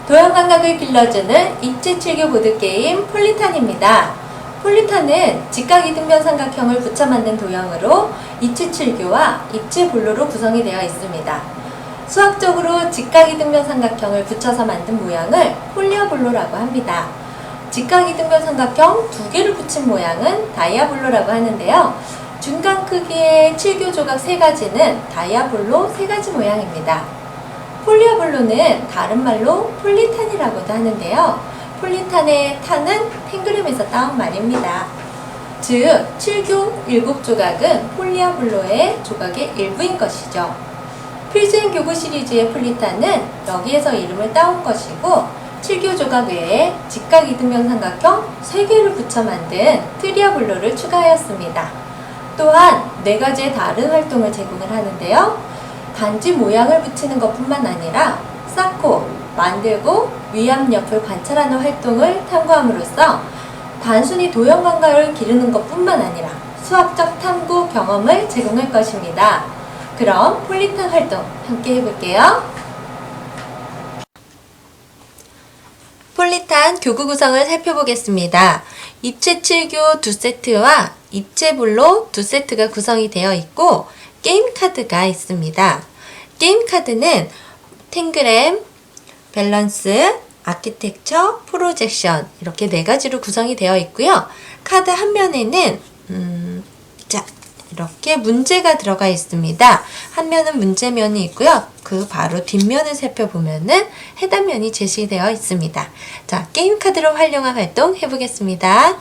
도형 감각을 길러주는 입체 칠교 보드게임 폴리탄입니다. 폴리탄은 직각이등변 삼각형을 붙여 만든 도형으로 입체 칠교와 입체 볼로로 구성이 되어 있습니다. 수학적으로 직각이등변 삼각형을 붙여서 만든 모양을 폴리아볼로라고 합니다. 직각이등변 삼각형 두 개를 붙인 모양은 다이아볼로라고 하는데요. 중간 크기의 칠교 조각 세 가지는 다이아볼로 세 가지 모양입니다. 폴리아볼로는 다른 말로 폴리탄이라고도 하는데요. 폴리탄의 탄은 탱그램에서 따온 말입니다. 즉, 칠교 7조각은 폴리아볼로의 조각의 일부인 것이죠. 필수행 교구 시리즈의 폴리탄은 여기에서 이름을 따온 것이고, 칠교 조각 외에 직각이등변 삼각형 3개를 붙여 만든 트리아볼로를 추가하였습니다. 또한 4가지의 다른 활동을 제공을 하는데요. 단지 모양을 붙이는 것뿐만 아니라 쌓고, 만들고, 위압 옆을 관찰하는 활동을 탐구함으로써 단순히 도형 감각을 기르는 것뿐만 아니라 수학적 탐구 경험을 제공할 것입니다. 그럼 폴리탄 활동 함께 해볼게요. 폴리탄 교구 구성을 살펴보겠습니다. 입체 칠교 2세트와 입체 볼로 2세트가 구성이 되어 있고, 게임 카드가 있습니다. 게임 카드는 탱그램, 밸런스, 아키텍처, 프로젝션 이렇게 4가지로 구성이 되어 있고요. 카드 한 면에는 이렇게 문제가 들어가 있습니다. 한 면은 문제면이 있고요. 그 바로 뒷면을 살펴보면은 해답면이 제시되어 있습니다. 자, 게임 카드로 활용한 활동 해보겠습니다.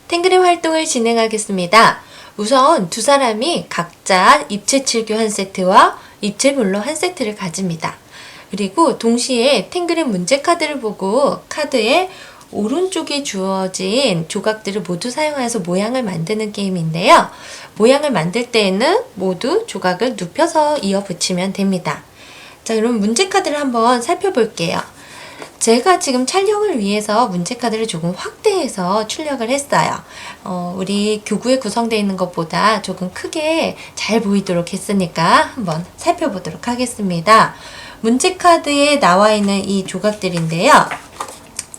탱그램 활동을 진행하겠습니다. 우선 두 사람이 각자 입체 칠교 1세트와 입체 볼로 1세트를 가집니다. 그리고 동시에 탱그램 문제 카드를 보고 카드의 오른쪽에 주어진 조각들을 모두 사용해서 모양을 만드는 게임인데요. 모양을 만들 때에는 모두 조각을 눕혀서 이어 붙이면 됩니다. 자, 그럼 문제 카드를 한번 살펴볼게요. 제가 지금 촬영을 위해서 문제카드를 조금 확대해서 출력을 했어요. 우리 교구에 구성되어 있는 것보다 조금 크게 잘 보이도록 했으니까 한번 살펴보도록 하겠습니다. 문제카드에 나와 있는 이 조각들인데요.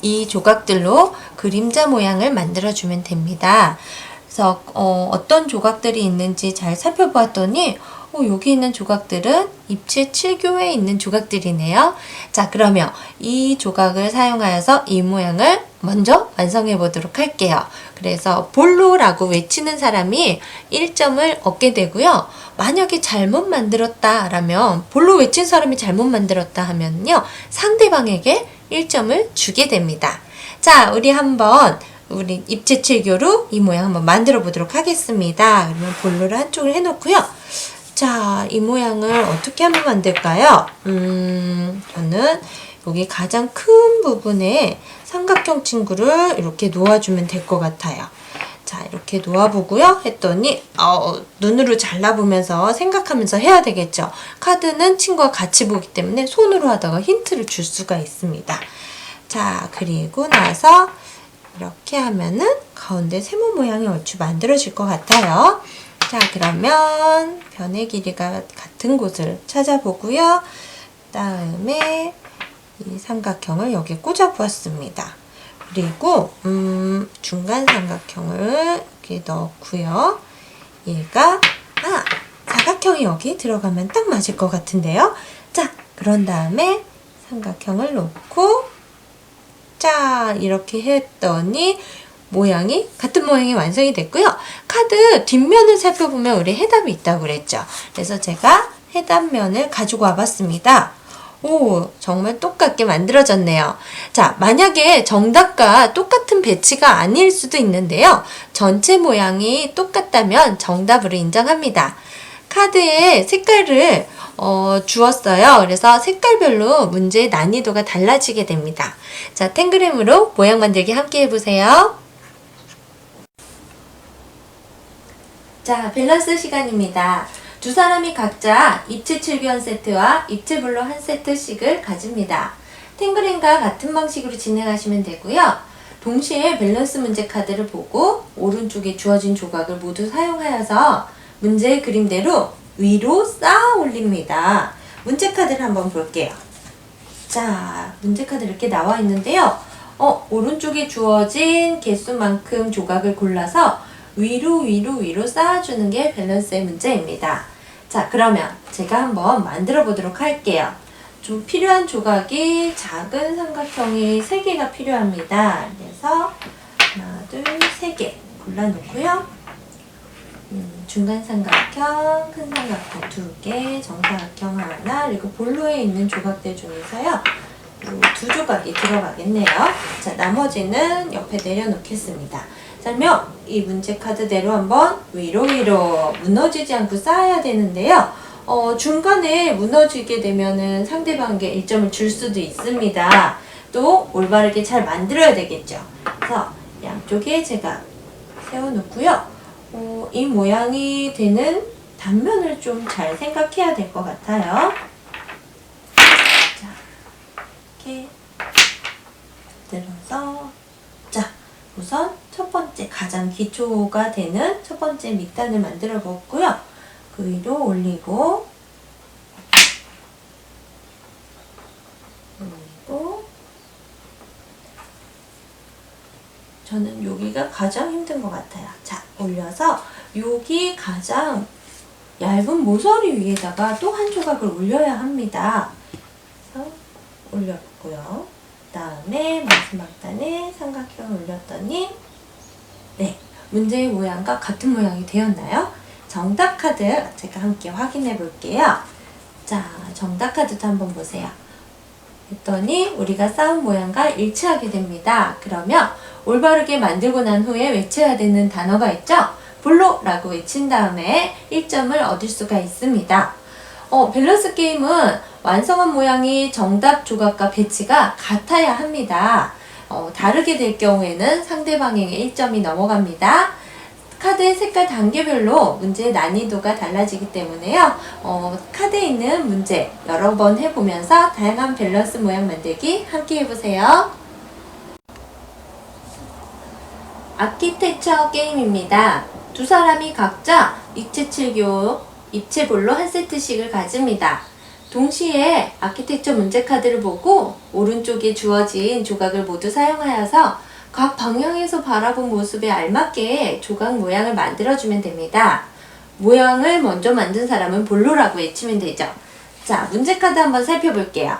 이 조각들로 그림자 모양을 만들어주면 됩니다. 그래서 어떤 조각들이 있는지 잘 살펴봤더니 여기 있는 조각들은 입체 칠교에 있는 조각들이네요. 자, 그러면 이 조각을 사용하여서 이 모양을 먼저 완성해 보도록 할게요. 그래서 볼로라고 외치는 사람이 1점을 얻게 되고요. 만약에 잘못 만들었다라면 볼로 외친 사람이 잘못 만들었다 하면요. 상대방에게 1점을 주게 됩니다. 자, 우리 입체 칠교로 이 모양 한번 만들어 보도록 하겠습니다. 그러면 볼로를 한쪽을 해놓고요. 자, 이 모양을 어떻게 하면 만들까요? 저는 여기 가장 큰 부분에 삼각형 친구를 이렇게 놓아주면 될 것 같아요. 자, 이렇게 놓아보고요. 했더니 눈으로 잘라보면서 생각하면서 해야 되겠죠. 카드는 친구와 같이 보기 때문에 손으로 하다가 힌트를 줄 수가 있습니다. 자, 그리고 나서 이렇게 하면은 가운데 세모 모양이 얼추 만들어질 것 같아요. 자, 그러면 변의 길이가 같은 곳을 찾아보고요. 다음에 이 삼각형을 여기에 꽂아 보았습니다. 그리고 중간 삼각형을 이렇게 넣고요. 얘가 사각형이 여기 들어가면 딱 맞을 것 같은데요. 자, 그런 다음에 삼각형을 놓고 자, 이렇게 했더니 같은 모양이 완성이 됐고요. 카드 뒷면을 살펴보면 우리 해답이 있다고 그랬죠. 그래서 제가 해답면을 가지고 와봤습니다. 오, 정말 똑같게 만들어졌네요. 자, 만약에 정답과 똑같은 배치가 아닐 수도 있는데요. 전체 모양이 똑같다면 정답으로 인정합니다. 카드에 색깔을 주었어요. 그래서 색깔별로 문제의 난이도가 달라지게 됩니다. 자, 탱그램으로 모양 만들기 함께 해보세요. 자, 밸런스 시간입니다. 두 사람이 각자 입체 칠교 1세트와 입체 볼로 1세트씩을 가집니다. 탱그램과 같은 방식으로 진행하시면 되고요. 동시에 밸런스 문제 카드를 보고 오른쪽에 주어진 조각을 모두 사용하여서 문제의 그림대로 위로 쌓아 올립니다. 문제 카드를 한번 볼게요. 자, 문제 카드 이렇게 나와 있는데요. 오른쪽에 주어진 개수만큼 조각을 골라서 위로 쌓아주는 게 밸런스의 문제입니다. 자, 그러면 제가 한번 만들어 보도록 할게요. 좀 필요한 조각이 작은 삼각형이 3개가 필요합니다. 그래서 하나, 둘, 3개 골라놓고요. 중간 삼각형, 큰 삼각형 2개, 정사각형 하나, 그리고 볼로에 있는 조각들 중에서요. 이 2조각이 들어가겠네요. 자, 나머지는 옆에 내려놓겠습니다. 자, 그러면 이 문제 카드대로 한번 위로 무너지지 않고 쌓아야 되는데요. 중간에 무너지게 되면은 상대방에게 1점을 줄 수도 있습니다. 또 올바르게 잘 만들어야 되겠죠. 그래서 양쪽에 제가 세워놓고요. 이 모양이 되는 단면을 좀 잘 생각해야 될 것 같아요. 자, 이렇게 들어서 자, 우선 첫 번째 가장 기초가 되는 첫 번째 밑단을 만들어 보고요. 그 위로 올리고 저는 여기가 가장 힘든 것 같아요. 자, 올려서 여기 가장 얇은 모서리 위에다가 또 한 조각을 올려야 합니다. 그래서 올렸고요. 그 다음에 마지막 단에 삼각형을 올렸더니 네, 문제의 모양과 같은 모양이 되었나요? 정답 카드 제가 함께 확인해 볼게요. 자, 정답 카드도 한번 보세요. 했더니 우리가 쌓은 모양과 일치하게 됩니다. 그러면 올바르게 만들고 난 후에 외쳐야 되는 단어가 있죠? 볼로라고 외친 다음에 1점을 얻을 수가 있습니다. 밸런스 게임은 완성한 모양이 정답 조각과 배치가 같아야 합니다. 다르게 될 경우에는 상대방에게 1점이 넘어갑니다. 카드의 색깔 단계별로 문제의 난이도가 달라지기 때문에요. 카드에 있는 문제 여러 번 해보면서 다양한 밸런스 모양 만들기 함께 해보세요. 아키텍처 게임입니다. 두 사람이 각자 입체칠교, 입체볼로 한 세트씩을 가집니다. 동시에 아키텍처 문제 카드를 보고 오른쪽에 주어진 조각을 모두 사용하여서 각 방향에서 바라본 모습에 알맞게 조각 모양을 만들어주면 됩니다. 모양을 먼저 만든 사람은 볼로라고 외치면 되죠. 자, 문제 카드 한번 살펴볼게요.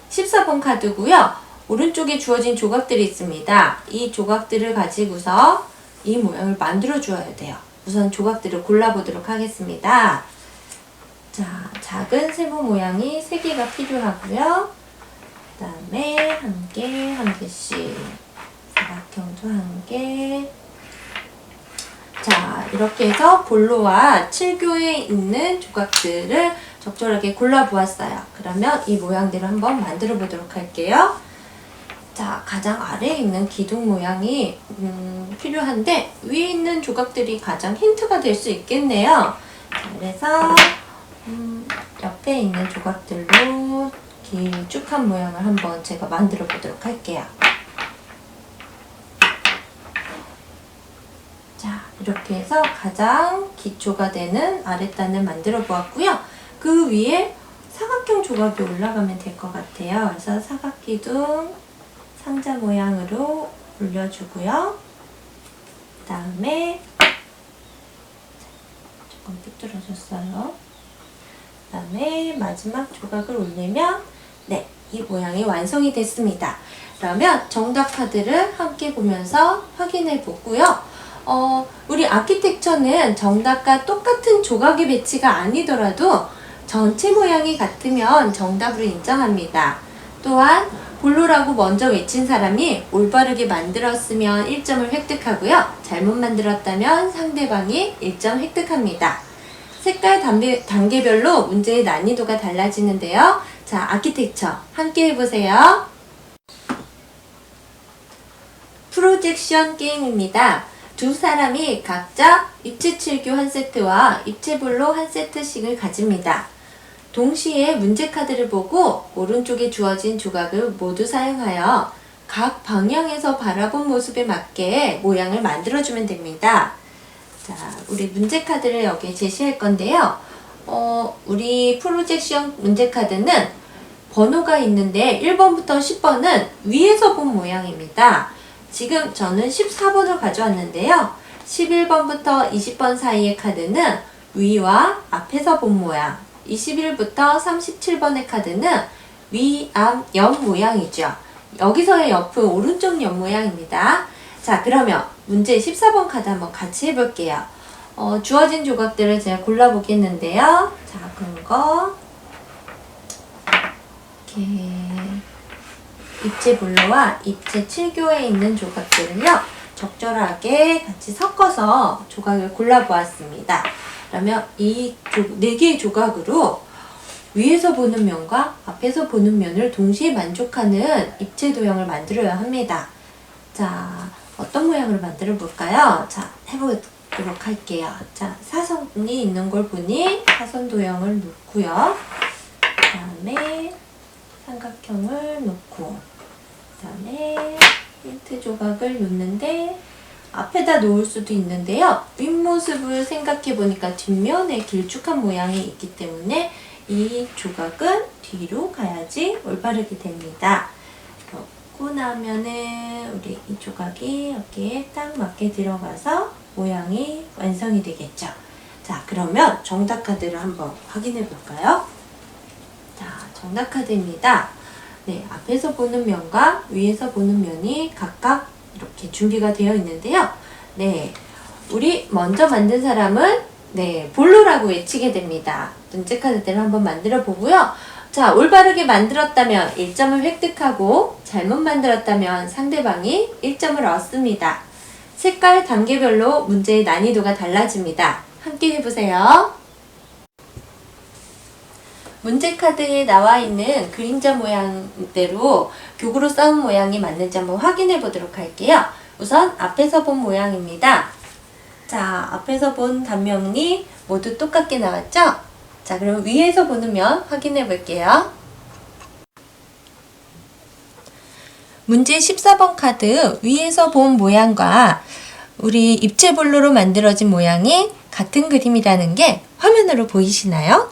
14번 카드고요. 오른쪽에 주어진 조각들이 있습니다. 이 조각들을 가지고서 이 모양을 만들어 주어야 돼요. 우선 조각들을 골라보도록 하겠습니다. 자, 작은 세모 모양이 3개가 필요하고요. 그 다음에 한 개씩 사각형도 1개. 자, 이렇게 해서 볼로와 칠교에 있는 조각들을 적절하게 골라보았어요. 그러면 이 모양대로 한번 만들어 보도록 할게요. 자, 가장 아래에 있는 기둥 모양이 필요한데 위에 있는 조각들이 가장 힌트가 될 수 있겠네요. 그래서 옆에 있는 조각들로 길쭉한 모양을 한번 제가 만들어 보도록 할게요. 자, 이렇게 해서 가장 기초가 되는 아랫단을 만들어 보았고요. 그 위에 사각형 조각이 올라가면 될 것 같아요. 그래서 사각기둥 상자 모양으로 올려주고요. 그 다음에 조금 삐뚤어졌어요. 그 다음에 마지막 조각을 올리면 네, 이 모양이 완성이 됐습니다. 그러면 정답 카드를 함께 보면서 확인해 보고요. 우리 아키텍처는 정답과 똑같은 조각의 배치가 아니더라도 전체 모양이 같으면 정답으로 인정합니다. 또한 볼로라고 먼저 외친 사람이 올바르게 만들었으면 1점을 획득하고요. 잘못 만들었다면 상대방이 1점 획득합니다. 색깔 단계별로 문제의 난이도가 달라지는데요. 자, 아키텍처 함께 해보세요. 프로젝션 게임입니다. 두 사람이 각자 입체칠교 한 세트와 입체볼로 한 세트씩을 가집니다. 동시에 문제 카드를 보고 오른쪽에 주어진 조각을 모두 사용하여 각 방향에서 바라본 모습에 맞게 모양을 만들어주면 됩니다. 자, 우리 문제 카드를 여기에 제시할 건데요. 우리 프로젝션 문제카드는 번호가 있는데 1번부터 10번은 위에서 본 모양입니다. 지금 저는 14번을 가져왔는데요. 11번부터 20번 사이의 카드는 위와 앞에서 본 모양, 21부터 37번의 카드는 위, 앞, 옆 모양이죠. 여기서의 옆은 오른쪽 옆 모양입니다. 자, 그러면 문제 14번 카드 한번 같이 해볼게요. 주어진 조각들을 제가 골라보겠는데요. 작은 거, 이렇게 입체블루와 입체 7교에 있는 조각들을요, 적절하게 같이 섞어서 조각을 골라보았습니다. 그러면 이 4개의 조각으로 위에서 보는 면과 앞에서 보는 면을 동시에 만족하는 입체 도형을 만들어야 합니다. 자, 어떤 모양으로 만들어 볼까요? 자, 해보도록 할게요. 자, 사선이 있는 걸 보니 사선 도형을 놓고요. 그 다음에 삼각형을 놓고, 그 다음에 힌트 조각을 놓는데 앞에다 놓을 수도 있는데요. 윗모습을 생각해 보니까 뒷면에 길쭉한 모양이 있기 때문에 이 조각은 뒤로 가야지 올바르게 됩니다. 놓고 나면은 우리 이 조각이 여기에 딱 맞게 들어가서 모양이 완성이 되겠죠. 자, 그러면 정답 카드를 한번 확인해 볼까요? 자, 정답 카드입니다. 네, 앞에서 보는 면과 위에서 보는 면이 각각 이렇게 준비가 되어 있는데요. 네, 우리 먼저 만든 사람은 네, 볼로라고 외치게 됩니다. 문제 카드들을 한번 만들어 보고요. 자, 올바르게 만들었다면 1점을 획득하고 잘못 만들었다면 상대방이 1점을 얻습니다. 색깔 단계별로 문제의 난이도가 달라집니다. 함께 해보세요. 문제 카드에 나와 있는 그림자 모양대로 교구로 쌓은 모양이 맞는지 한번 확인해 보도록 할게요. 우선 앞에서 본 모양입니다. 자, 앞에서 본 단면이 모두 똑같게 나왔죠? 자, 그럼 위에서 보는 면 확인해 볼게요. 문제 14번 카드 위에서 본 모양과 우리 입체블루로 만들어진 모양이 같은 그림이라는 게 화면으로 보이시나요?